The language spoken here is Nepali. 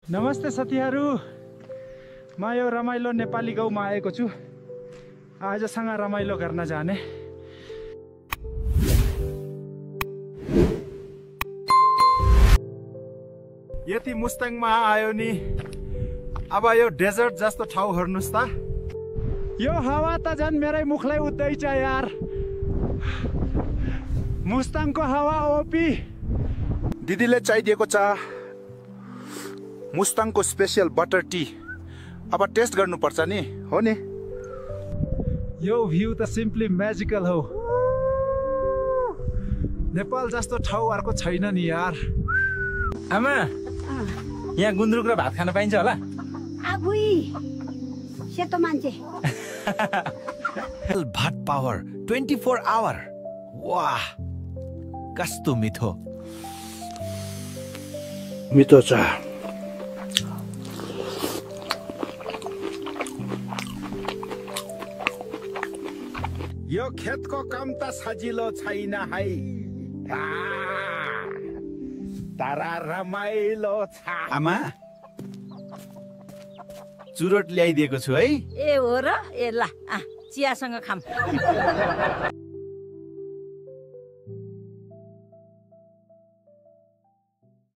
नमस्ते साथीहरू, म यो रमाइलो नेपाली गाउँमा आएको छु। आजसँग रमाइलो गर्न जाने। यति मुस्ताङमा आयो नि, अब यो डेजर्ट जस्तो ठाउँ हेर्नुस् त। यो हावा त झन् मेरै मुखलाई उड्दैछ यार। मुस्ताङको हावा ओपी। दिदीले चाहिदिएको चा मुस्ताङको स्पेशल बटर टी। अब टेस्ट गर्नुपर्छ नि, हो नि। यो भ्यू त सिम्पली म्याजिकल हो। नेपाल जस्तो ठाउँ अर्को छैन नि यार। आमा, यहाँ गुन्द्रुक र भात खान पाइन्छ होला? आबुई सेतो मान्छे। भात पावर 24 आवर। वाह, कस्तो मिठो। मिठो छ। यो खेतको काम त सजिलो छैन है, तर रमाइलो छ। आमा, चुरोट ल्याइदिएको छु है। ए हो र, ए ल चियासँग खाम।